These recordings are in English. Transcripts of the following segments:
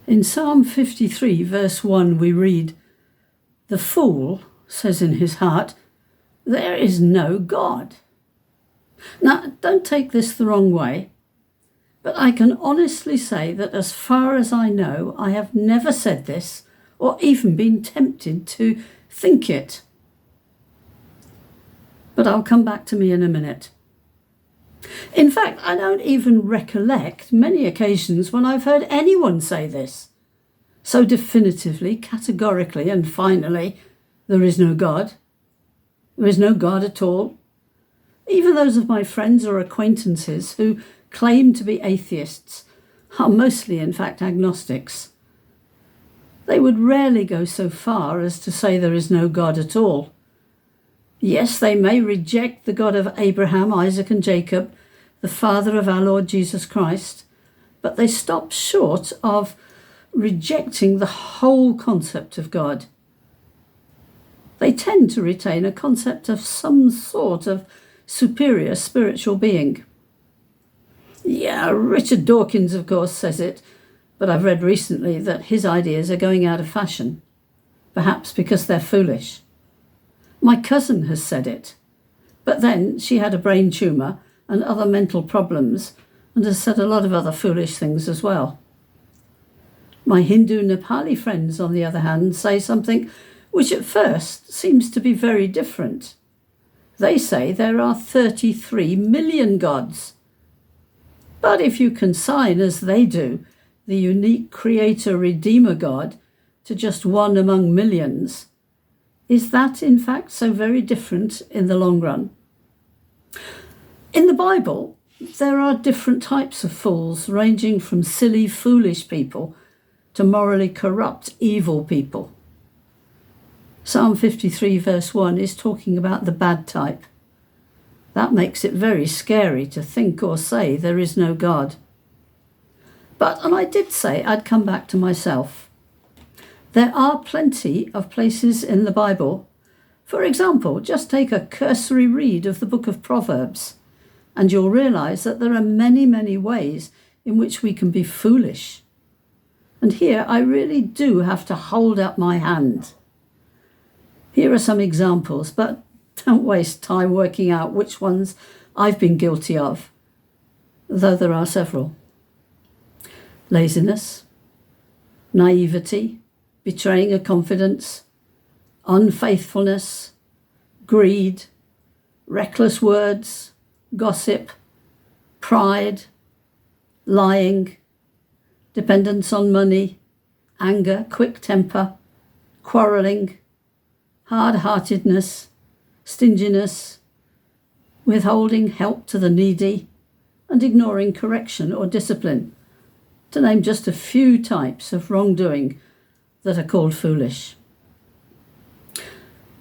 In Psalm 53, verse 1, we read, "The fool says in his heart, 'There is no God.'" Now, don't take this the wrong way, but I can honestly say that as far as I know, I have never said this or even been tempted to think it. But I'll come back to me in a minute. In fact, I don't even recollect many occasions when I've heard anyone say this so definitively, categorically, and finally, there is no God. There is no God at all. Even those of my friends or acquaintances who claim to be atheists are mostly, in fact, agnostics. They would rarely go so far as to say there is no God at all. Yes, they may reject the God of Abraham, Isaac, and Jacob, the Father of our Lord Jesus Christ, but they stop short of rejecting the whole concept of God. They tend to retain a concept of some sort of superior spiritual being. Yeah, Richard Dawkins, of course, says it, but I've read recently that his ideas are going out of fashion, perhaps because they're foolish. My cousin has said it, but then she had a brain tumour and other mental problems and has said a lot of other foolish things as well. My Hindu Nepali friends, on the other hand, say something which at first seems to be very different. They say there are 33 million gods. But if you consign, as they do, the unique creator-redeemer God to just one among millions, is that in fact so very different in the long run? In the Bible, there are different types of fools, ranging from silly, foolish people to morally corrupt, evil people. Psalm 53 verse 1 is talking about the bad type. That makes it very scary to think or say there is no God. And I did say I'd come back to myself. There are plenty of places in the Bible. For example, just take a cursory read of the book of Proverbs, and you'll realize that there are many, many ways in which we can be foolish. And here I really do have to hold up my hand. Here are some examples, but don't waste time working out which ones I've been guilty of, though there are several. Laziness, naivety, betraying a confidence, unfaithfulness, greed, reckless words, gossip, pride, lying, dependence on money, anger, quick temper, quarrelling, hard-heartedness, stinginess, withholding help to the needy, and ignoring correction or discipline, to name just a few types of wrongdoing that are called foolish.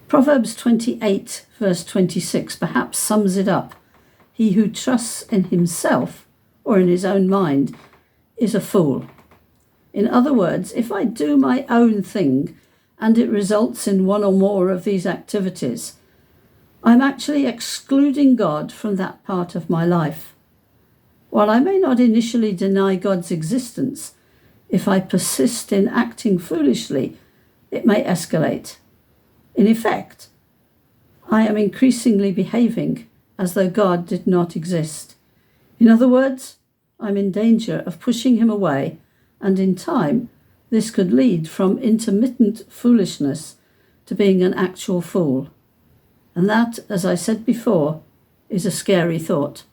Proverbs 28 verse 26 perhaps sums it up. He who trusts in himself or in his own mind is a fool. In other words, if I do my own thing and it results in one or more of these activities, I'm actually excluding God from that part of my life. While I may not initially deny God's existence, if I persist in acting foolishly, it may escalate. In effect, I am increasingly behaving as though God did not exist. In other words, I'm in danger of pushing him away, and in time, this could lead from intermittent foolishness to being an actual fool. And that, as I said before, is a scary thought.